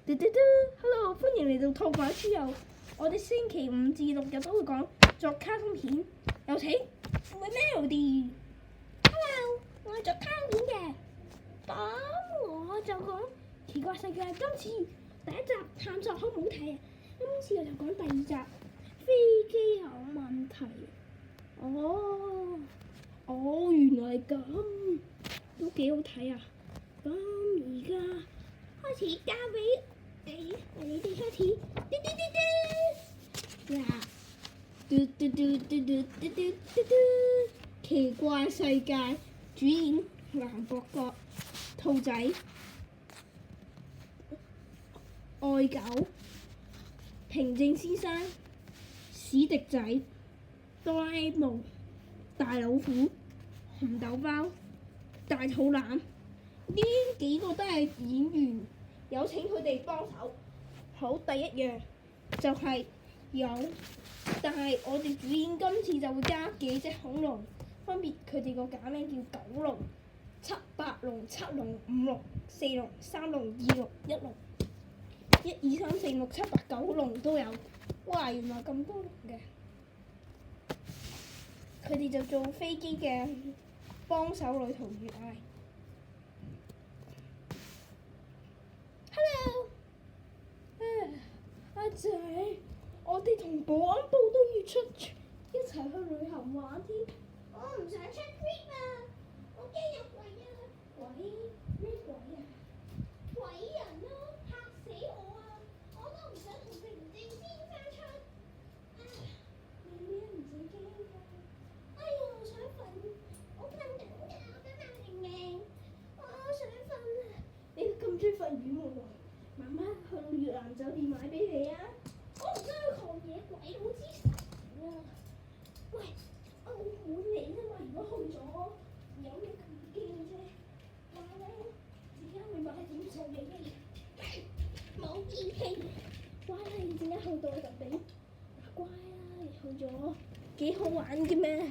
嘟嘟嘟 ，Hello，歡迎嚟到兔擺豬油。我哋星期5至6日都會講作卡通片，有請 Melody。Hello，我係作卡通片嘅。咁我就講奇怪世界。今次第一集探索好唔好睇啊？今次我就講第2集飛機有問題。原來係咁，都幾好睇啊！咁而家開始交俾你哋開始，嘟嘟嘟嘟，嗱，嘟嘟嘟嘟嘟嘟嘟嘟嘟，奇怪世界主演藍博國、兔仔、愛狗、平靜先生、史迪仔、哆啦 A 夢、大老虎、紅豆包、大肚腩，呢幾個都係演員，有請佢哋幫手。好，第一樣就係有，但係我哋主演今次就會加幾隻恐龍，分別佢哋個假名叫九龍、八龍、七龍、五龍、四龍、三龍、二龍、一龍，1、2、3、4、5、6、7、8、9龍都有。哇！原來咁多龍嘅，佢哋就做飛機嘅幫手女同學啊。Hello，阿仔，我哋同保安部都要出一齊去旅行玩添。我唔想出 trip 啊，我驚有鬼啊！鬼？咩鬼啊？鬼人咯，嚇死我啊！我都唔想同平靜先生出。你咩唔使驚㗎？哎呀，我想瞓，我瞓緊覺㗎嘛，明明。我想瞓啊！你咁中意瞓羽毛喎？媽媽去到越南酒店買俾你啊！我唔想去狂野鬼佬之神啊！喂，澳門嚟啫嘛，如果去咗，有咩咁驚啫？話咧，陣間會買點送俾你？冇義氣！乖啦，你陣間去到就俾。乖啦，你去咗幾好玩嘅咩？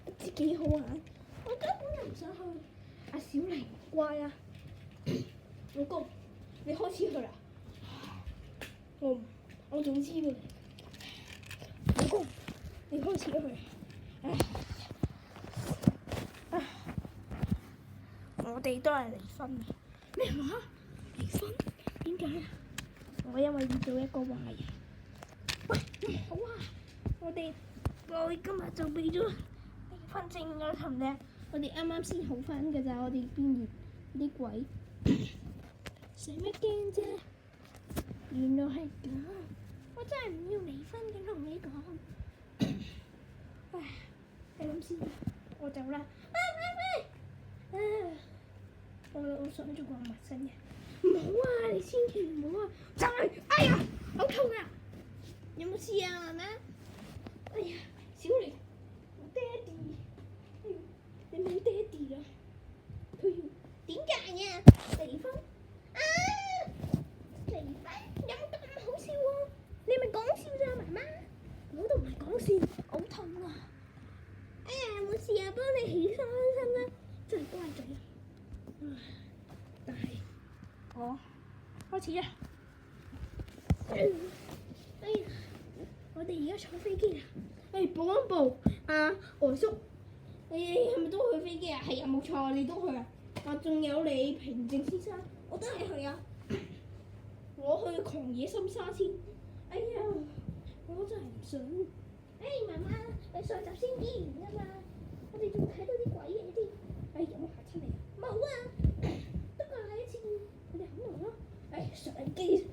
不知幾好玩。我根本就唔想去。阿小玲，乖啊！老公，你開始去啦。我總知嘅。老公，你開始去。我哋都係離婚嘅。咩話？離婚？點解啊？我因為遇到一個壞人。喂，好啊！我哋今日就俾咗離婚證我同你。我哋啱啱先好翻㗎咋，我哋邊緣啲鬼。使乜驚啫？原來係咁，我真係唔要離婚嘅，同你講。唉，係咁先，我走啦。我想做個陌生人。唔好啊！你千祈唔好啊！就係，哎呀，好痛啊！有冇事啊，媽媽？哎呀，小玲，我爹哋，你冇爹哋啦。佢要點解啊？離婚啊！離婚有冇咁好笑啊？你係咪講笑咋，媽媽？我都唔係講笑，好痛啊！哎呀，有冇事啊？幫你起身啦，真係乖仔。但係我開始啦。哎呀，我哋而家坐飛機啦。保安部外叔，你係咪都去飛機啊？係啊，冇錯，你都去啊。仲有你平靜先生，我都係去啊。我去狂野深沙先。哎呀，我真係唔想。媽媽，你上集先演完㗎嘛？我哋仲睇到啲鬼嘢添。有冇嚇親你啊？冇啊，不過係一次我哋恐龍咯。上機。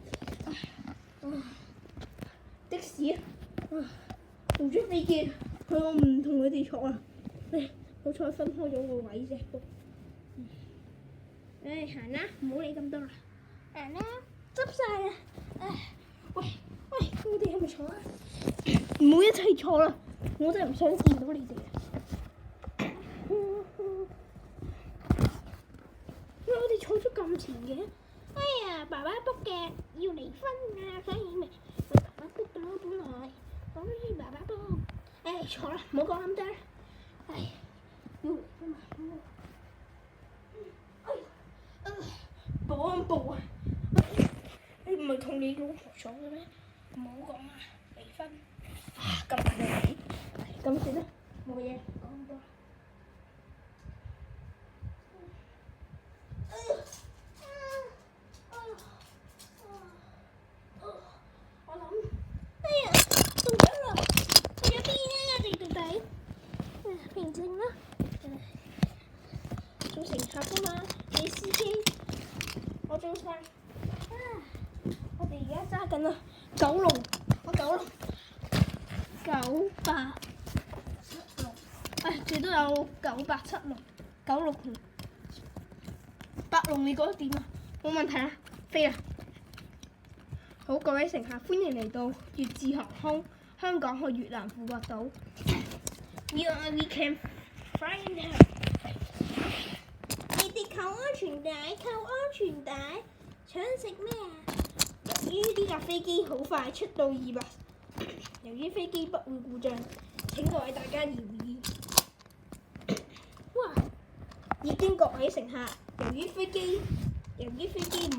的士到咗飛機，我唔同佢哋坐啦。好彩分開咗個位啫。行啦，唔好理咁多啦。行啦，執晒啦。喂，我哋係咪坐啊？唔好一齊坐啦，我真係唔想見到你哋啊！我哋坐咗咁前嘅。爸爸 book 嘅要離婚啊，所以咪爸爸 book 到咯，本來所以爸爸 book。坐啦，唔好講咁多啦。要離婚啊！保安部啊！唔你老婆咗嘅咩？唔好講啊，離婚。咁快就離？咁算啦，冇嘢講咁多。我諗，哎呀，到咗啦，去咗邊啊？我哋到底？平靜啦。做乘客㗎嘛，你司機，我做晒。我哋而家揸緊啊，九龍987路，最多有987路，96路，8路你覺得點啊？冇問題啦，飛啦！好，各位乘客，歡迎嚟到粵智航空香港去越南富國島。We can fly now。你哋扣安全帶，想食咩啊？由於呢架飛機好快出到200，由於飛機不會故障，請各位大家留意。哇！已經各位乘客，由於飛機唔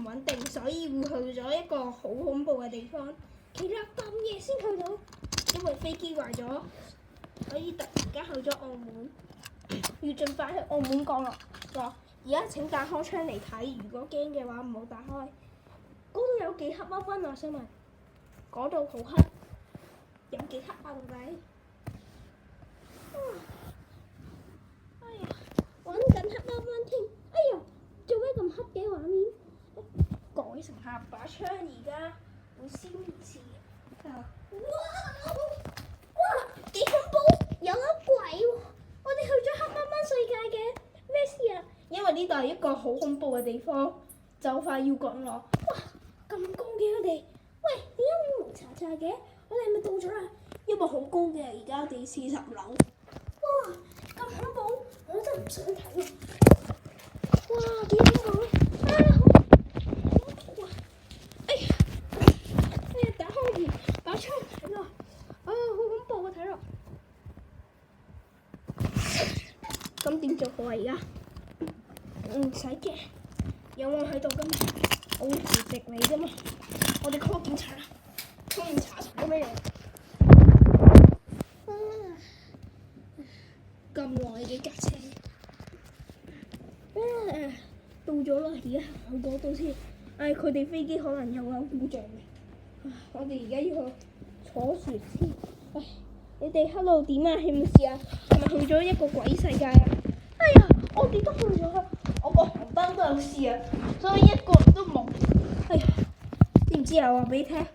穩定，所以會去咗一個好恐怖嘅地方。其實咁夜先去到，因為飛機壞咗，所以突然間去咗澳門，要盡快去澳門降落。而家請打開窗嚟睇，如果驚嘅話唔好打開。嗰度有幾黑蚊蚊啊？想問，嗰度好黑，有幾黑啊？到底？哎呀，揾緊黑蚊蚊添！哎呀，做咩咁黑嘅畫面？各位乘客，把槍而家會消磁。哇！幾恐怖！有個鬼喎！我哋去咗黑蚊蚊世界嘅咩事啊？因為呢度係一個好恐怖嘅地方，就快要降落。哇！咁高嘅我哋，喂，點解會蒙查查嘅？我哋係咪到咗啦？因為好高嘅，而家我哋40樓。哇！咁恐怖，我真係唔想睇喎。哇！幾恐怖啊！好恐怖啊！哎呀，打開門，把窗睇落，好恐怖啊！睇落。咁點做好啊？而家唔使驚，有我喺度㗎嘛。我會扶直你㗎嘛，我哋 call 警察啦，call 警察做咩嘢？咁耐嘅架車，到咗啦，而家行去嗰度先。佢哋飛機可能又有故障嘅，我哋而家要去坐船先。你哋 hello 點啊？係冇事啊？係咪去咗一個鬼世界啊？哎呀，我哋都去咗，我個航班都有事啊，所以一個人都冇。哎呀，知唔知啊？話俾你聽，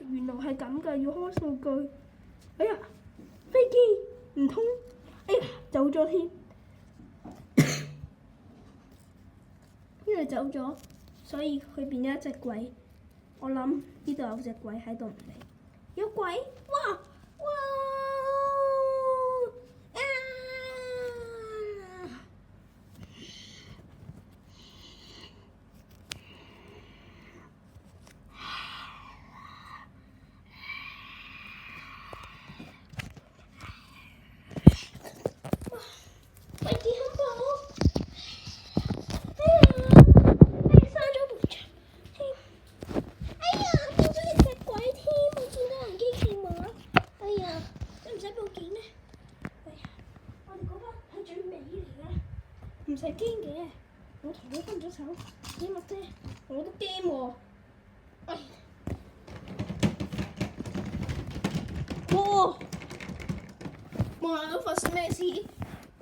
原來係咁㗎，要開數據。哎呀，飛機唔通，哎呀，走咗添，因為走咗，所以佢變咗一隻鬼。我諗呢度有隻鬼喺度唔理，有鬼！哇！唔使驚嘅，我同你分咗手，你乜啫？我都驚喎。望下發生咩事？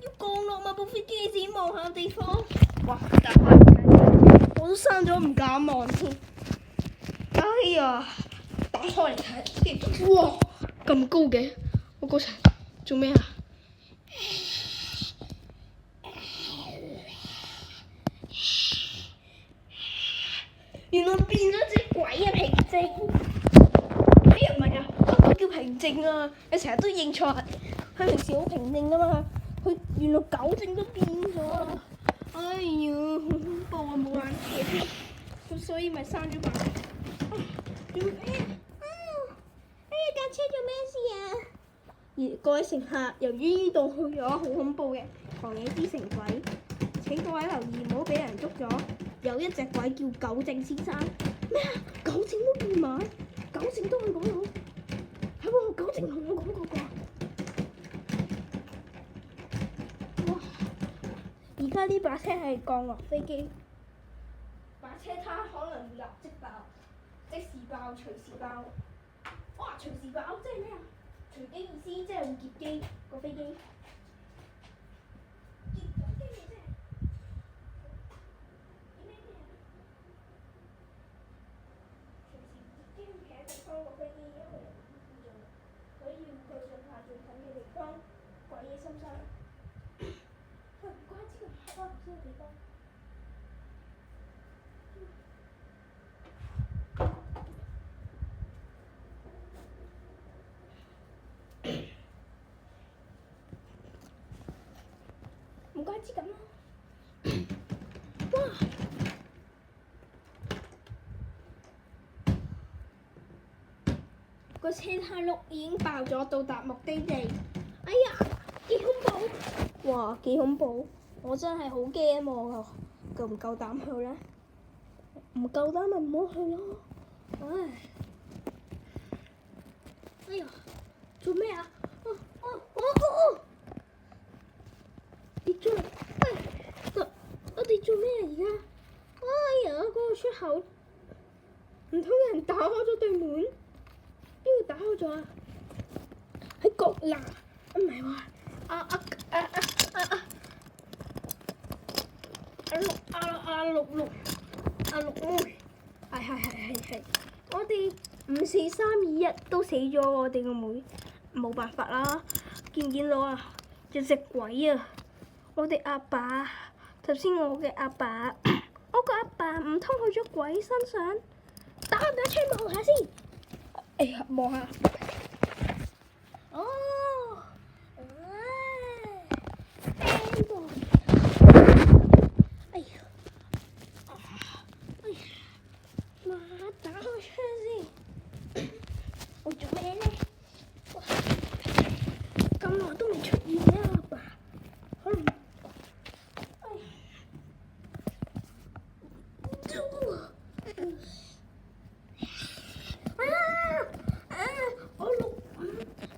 要降落嘛？部飛機自己望下地方。哇！我都閂咗唔敢望添。哎呀！打開嚟睇，哇！咁高嘅，我嗰層做咩啊？原來變咗隻鬼啊！平靜，哎呀唔係啊，嗰個叫平靜啊！你成日都認錯，佢平時好平靜噶嘛，佢原來糾正都變咗啊！哎呀，好恐怖啊！冇冷氣添，咁所以咪閂咗把。做咩？架車做咩事啊？而各位乘客，由於呢度去咗好恐怖嘅狂野之城鬼，請各位留意唔好俾人捉咗。由有一隻鬼叫狗正先生。咩啊？狗正都變埋，狗正都去嗰度。係喎，狗正同我講過啩。哇！而家呢把車係降落飛機，把車胎可能會立即爆，即時爆，隨時爆。哇！隨時爆即係咩啊？隨機意思即係會劫機個飛機。劫咗機嘅啫。隨時劫機會騎上個飛機，因為佢要去進下最近嘅地方，鬼嘢深山。喂，唔怪之咁黑啊！呢個地方。唔怪之咁啦。哇！個車胎轆已經爆咗，到達目的地。哎呀，幾恐怖！哇，幾恐怖！我真係好驚喎，夠唔夠膽去咧？唔夠膽咪唔好去咯。唉，哎呀，做咩啊？跌咗啦！我哋做咩啊而家？哎呀，嗰個出口，唔通有人打開咗對門？邊個打開咗啊？喺角嗱，唔係話阿六妹，係，我哋5、4、3、2、1都死咗，我哋個妹冇辦法啦。見唔見到啊？有隻鬼啊！我哋阿爸，頭先我嘅阿爸，我個阿爸唔通去咗鬼身上？打開把窗望下先。哎呀，望下。哦，聽過。哎呀，媽，打開窗先。我做咩咧？咁耐都未出現咧，阿爸。可能。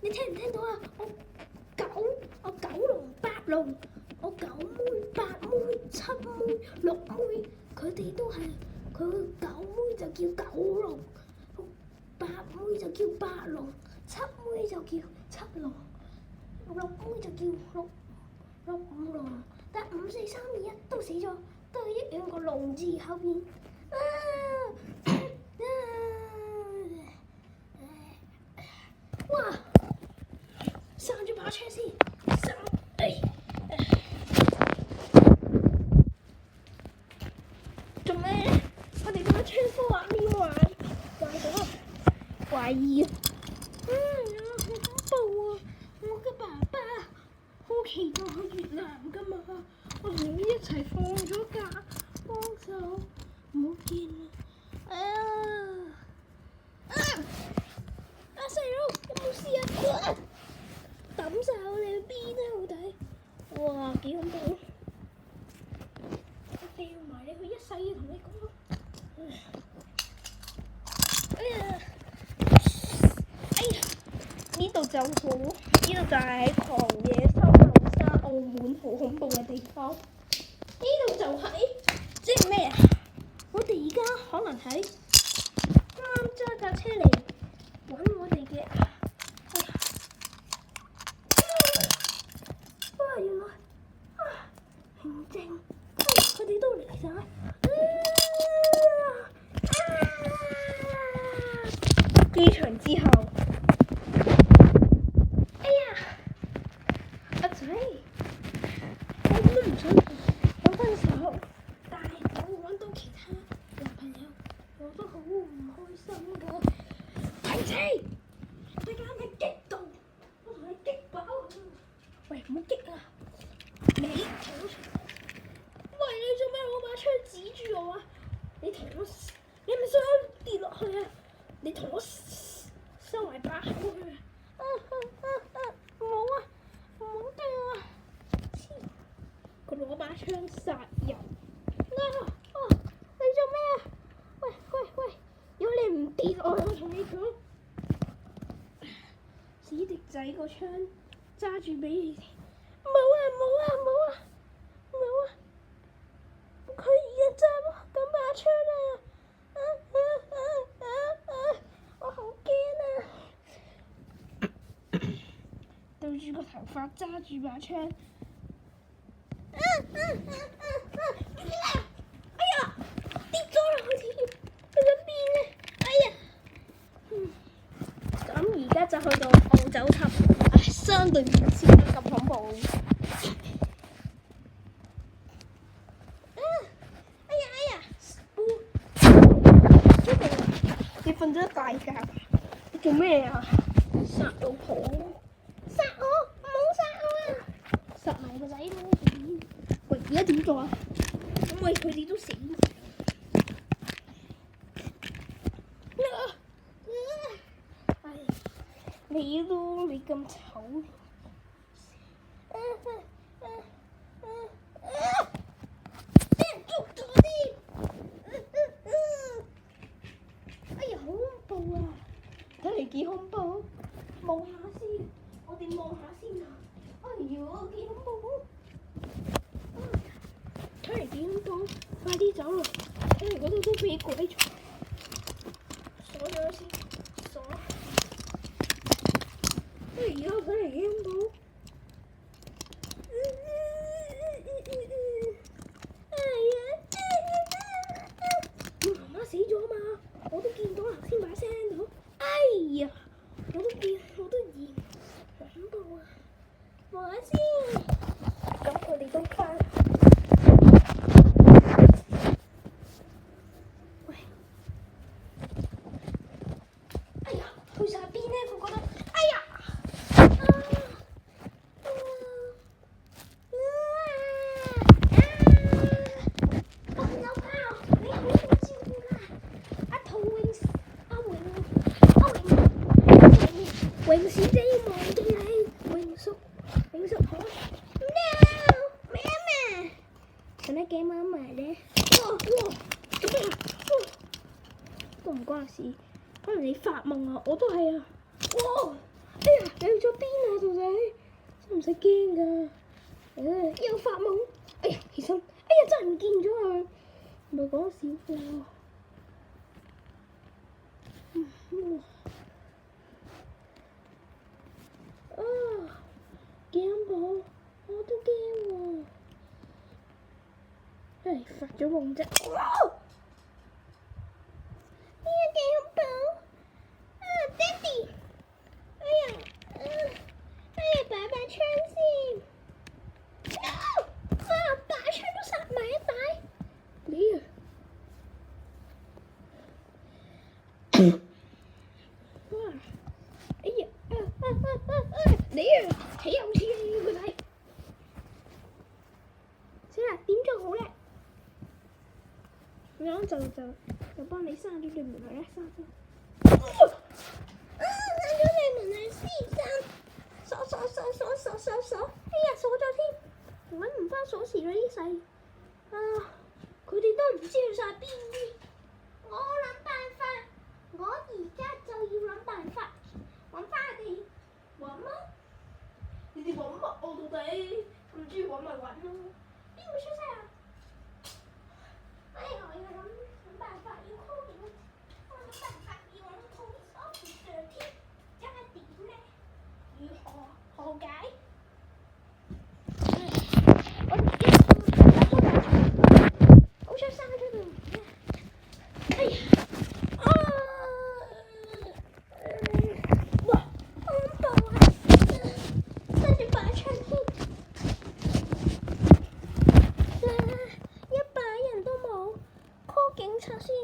你聽唔聽到啊？我九龍八龍，我九妹八妹七妹六妹，佢哋都係佢九妹就叫九龍，八妹就叫八龍，七妹就叫七龍，六妹就叫六五龍，但5、4、3、2、1都死咗，都係一樣個龍字後邊。哇！閂咗把車先，做咩？我哋把車科畫面壞咗，懷疑啊！好恐怖啊！我嘅爸爸好期待去越南㗎嘛，我同佢一齊放咗假，幫手唔好見啦！細佬有冇事啊？抌晒我哋去邊啊？到底？哇，幾恐怖！我掉埋你去一世要同你講。呢度就好，呢度就係喺狂野收留沙澳門好恐怖嘅地方。呢度就係即係咩啊？我哋而家可能喺啱揸架車嚟揾我哋嘅。哇！原來平靜，佢哋都嚟晒。機場之後，哎呀，阿仔，我都唔想同我分手，但係我揾到其他男朋友，我都好唔開心㗎。停車！你啱啱激動，我同你激爆佢。喂，唔好激啊！你停咗車！喂，你做咩攞把槍指住我啊？你同我，你係咪想跌落去啊？你同我死個史迪仔個槍揸住俾你哋。冇啊冇啊冇啊冇啊！佢而家揸緊把槍啊！我好驚啊！對住個頭髮揸住把槍。哎呀！跌咗落去添，去咗邊呢？哎呀！咁而家就去到澳洲塔，相對唔似得咁恐怖。你瞓咗一大覺，你做咩啊？殺老婆！殺我！唔好殺我啊！殺埋個仔咯！喂，而家點做啊？因為佢哋都死埋。你咁醜。俾人捉咗添。哎呀，好恐怖啊！睇嚟幾恐怖。望下先，我哋望下先啊！哎呀，幾恐怖！睇嚟幾恐怖，快啲走咯！睇嚟嗰度都俾鬼咗。鎖咗先，鎖。哎呀，睇嚟幾恐怖！媽媽死咗嘛？我都見到頭先把聲到。哎呀！我都嫌恐怖啊！望下先，咁佢哋都翻。喂，哎呀，去晒邊呢？佢覺得，哎呀，我有炮，你好好照顧啦，阿陶永阿永小姐要望住你，永叔好。No， 媽媽，使乜驚媽媽咧？哇！做咩啊？都唔關我事，可能你發夢啊，我都係啊。哇！哎呀，你去咗邊啊，兔仔？使唔使驚㗎？又發夢？哎呀，起身！哎呀，真係唔見咗佢，唔係講笑喎。幾恐怖，我都驚喎。唉，發咗夢啫。哇！哎呀，幾恐怖！爹哋，哎呀，擺把槍先。把槍都殺埋一擺。你啊！哎呀！你啊，豈有此理個仔！死啦，點做好咧？咁就幫你閂咗對門嚟啦，閂咗對門嚟先，鎖！哎呀，鎖咗添，揾唔翻鎖匙啦呢世。佢哋都唔知去晒邊啲。我諗辦法，我而家就要諗辦法揾翻佢哋。揾咯！你哋揾乜？我到底咁中意揾咪揾咯？邊個出聲啊？哎呀，我要諗辦法，要 call 警，我諗辦法要揾 police officer添，而家點咧？如何解？我唔知，好想閂咗佢門啊！哎呀！哇，好恐怖啊！跟住把槍添，一把人都冇 ，call 警察先。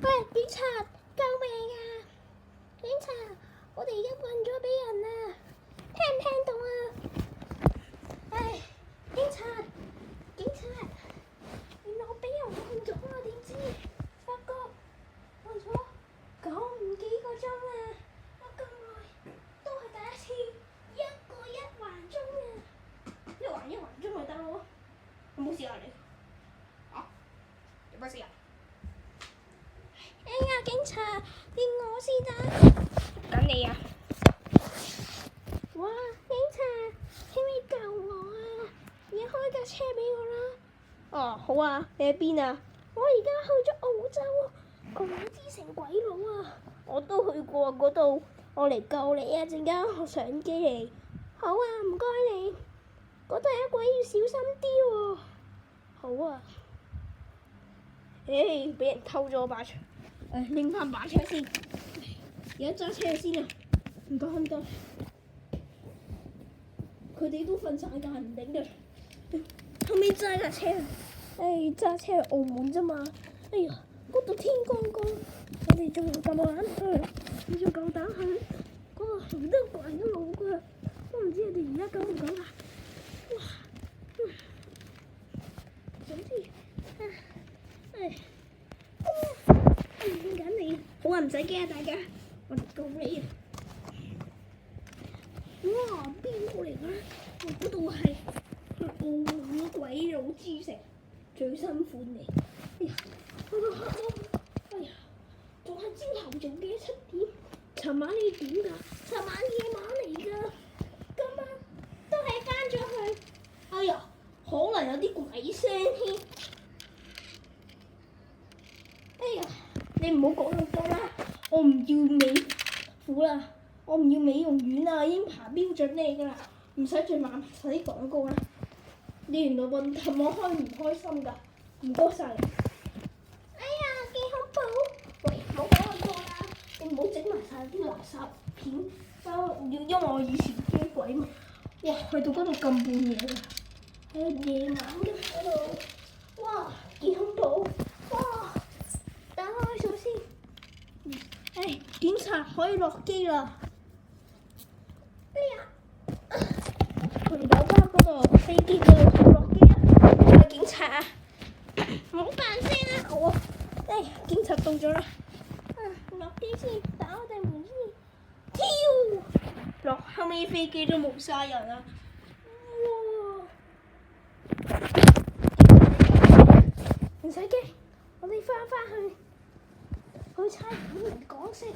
喂，警察，救命啊！警察，我哋而家困咗俾人啊！聽唔聽到啊？唉，警察，原來我俾人困咗啊！點知？發覺困咗9幾個鐘啊！我咁耐都係第一次一環鐘啊！一環鐘咪得咯，有冇事啊你？有乜事啊？架車俾我啦。哦，好啊，你喺邊啊？我而家去咗澳洲啊，愛之城鬼佬啊，我都去過嗰度，我嚟救你啊！陣間我上機嚟。好啊，唔該你。嗰度有鬼，要小心啲喎。好啊。俾人偷咗我把槍，拎翻把槍先。而家揸車先啊！唔該唔該。佢哋都瞓晒覺，唔頂㗎。後尾揸架車，揸車去澳門啫嘛。哎呀，嗰度天光光，我哋仲咁膽去，你仲夠膽去？嗰個好多鬼佬㗎，都唔知佢哋而家敢唔敢啊！哇，總之，點解你？好啊，唔使驚啊，大家，我嚟救你啊！哇，邊個嚟㗎？嗰度係澳門鬼佬之城最新款嚟。哎呀，哎呀，仲係朝頭早嘅7點。尋晚你點㗎？尋晚夜晚嚟㗎。今晚都係返咗去。哎呀，可能有啲鬼聲添。哎呀，你唔好講咁多啦，我唔要美膚啦，我唔要美容院啊，已經爬標準你㗎啦，唔使再買晒啲廣告啦。你原來問氹我開唔開心㗎？唔該晒你。哎呀，幾恐怖！喂，唔好講咁多啦，你唔好整埋晒啲垃圾片。因為我以前驚鬼嘛。哇，去到嗰度咁半夜㗎，夜晚嘅嗰度，哇，幾恐怖！哇，打開鎖先。檢查可以落機啦。哎呀，去酒吧嗰度飛機嗰度落機啦。檢查啊！唔好扮聲啊！好啊。檢查到咗啦。落機先，打開隻門先。跳！落後尾飛機都冇晒人啦。哇！唔使驚，我哋翻去差館嚟講聲。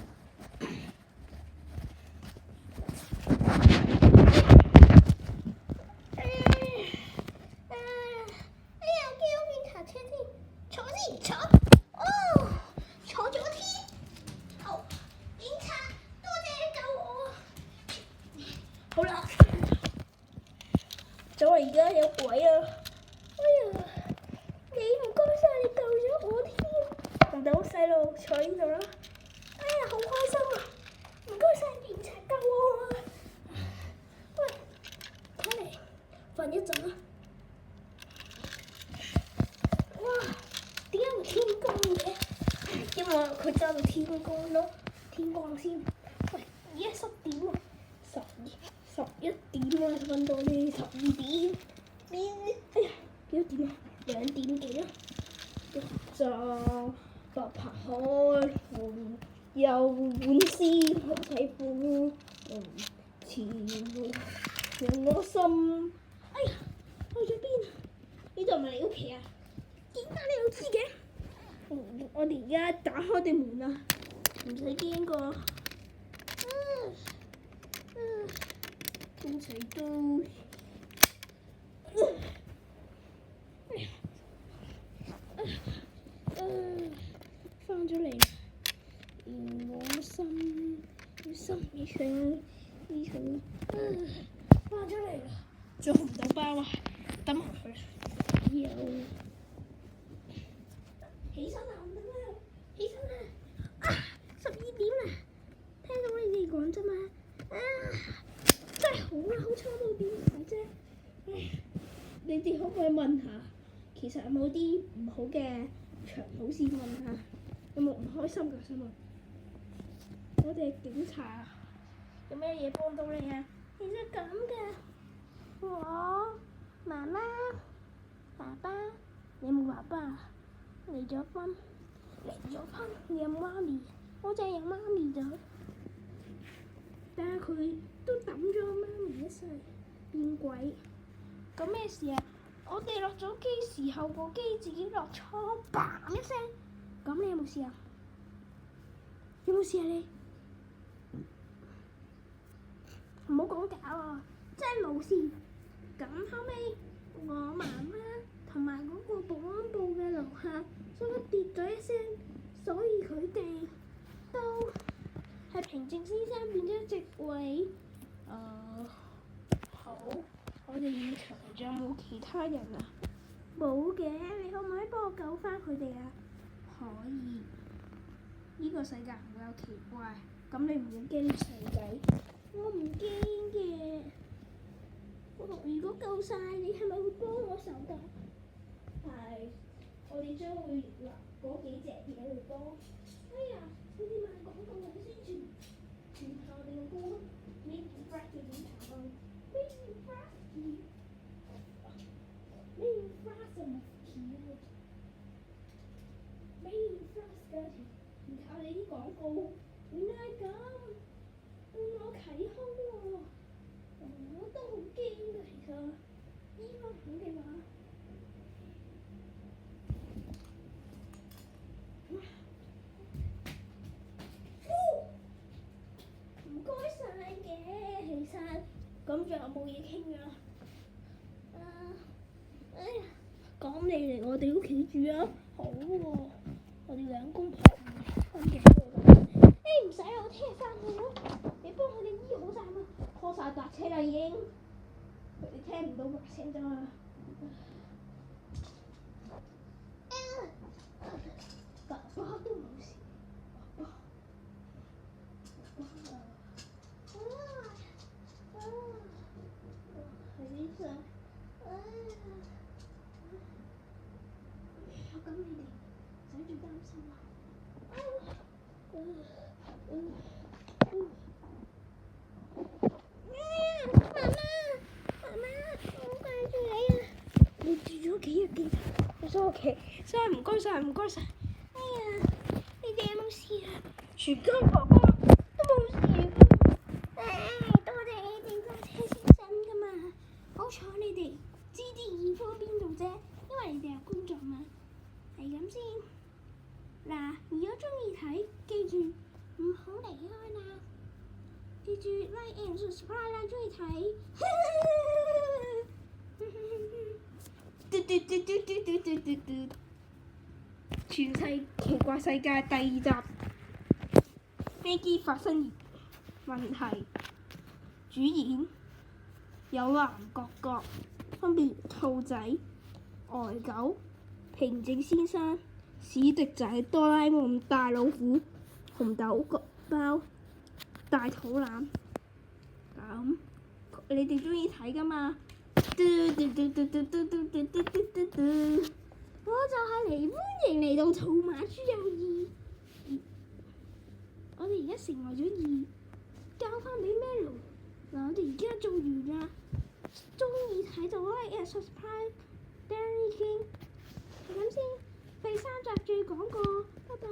好啦，走啊！而家有鬼啊！哎呀，你唔該晒，你救咗我添。同到細路坐呢度啦。哎呀，好開心啊！唔該晒，警察救我啊！喂，睇嚟瞓一陣啦。哇，點解會天光嘅？因為佢揸到天光咯，天光先。喂，而家10點喎，11點啊，瞓到你12點。哎呀，幾多點啊？2點幾啊？就白拍開，又換絲好睇褲，潮讓我心。哎呀，去咗邊啊？呢度係咪你屋企啊？點解你又知嘅？我哋而家打開啲門啦，唔使驚個。一齊都翻咗嚟，我心已長，翻咗嚟啦，做唔到包啊，等埋佢啦，又起身啦，唔得啦，起身啦，12點啦，聽到你哋講啫嘛，真係好啦，好彩冇電話啫。你哋可唔可以問下，其實有冇啲唔好嘅長老先問下，有冇唔開心㗎？想問，我哋警察，有咩嘢幫到你啊？其實咁嘅，我媽媽、爸爸，你有冇爸爸啊？離咗婚，你有媽咪，我就係有媽咪咋。但係佢都抌咗媽咪一世，變鬼。咁咩事啊？我哋落咗機時候，部機自己落錯，嘭一聲。咁你有冇事啊？有冇事啊你？唔好講假喎，真係冇事。咁後尾我媽媽同埋嗰個保安部嘅樓下，所以跌咗一聲，所以佢哋都係平靜先生變咗席位。好，我哋現場仲有冇其他人啊？冇嘅，你可唔可以幫我救翻佢哋啊？可以。呢個世界唔會有奇怪，咁你唔好驚細仔。我唔驚嘅。如果夠晒，你係咪會幫我手㗎？係，我哋將會拿嗰幾隻嘢嚟幫。哎呀，你哋賣廣告嘅宣傳，全靠我哋嘅歌，Make you fresh 嘅點查啊 ？Make you fresh，Make you fresh 什麼？Make you fresh 嘅，全靠你啲廣告。原來係咁，換我啟康喎。我都好驚㗎，其實醫翻好嘅話，唔該晒嘅，其實咁仲有冇嘢傾啊？哎呀，咁你嚟我哋屋企住啊？好喎，我哋兩公婆分嘅喎。唔使我聽翻去咯，你幫佢哋醫好晒嘛，拖晒白車啦已經。佢哋聽唔到白聲咋嘛？爸爸都冇事，爸係醫生，咁你哋唔使住擔心啦。媽媽，我好掛住你啊！你住咗幾日幾日？所以唔該晒，唔該晒。哎呀，你哋有冇事啊？全家爸爸都冇事㗎。多謝你哋揸車先生㗎嘛。好彩你哋知啲兒科邊度啫，因為你哋有工作嘛。係咁先。嗱，如果中意睇，記住唔好離開啦。記住 like and subscribe 啦，中意睇。全世奇怪世界第2集，飛機發生問題，主演有男角角，分別兔仔、呆狗、平靜先生、史迪仔、哆啦 A 夢、大老虎、紅豆包、大肚腩。咁你哋中意睇㗎嘛？我就係嚟歡迎嚟到兔馬豬友2，我哋而家成為咗2，交翻俾 Melo。嗱，我哋而家做完啦，中意睇就 like and subscribe，Danny King，係咁先，第3集再講過，拜拜。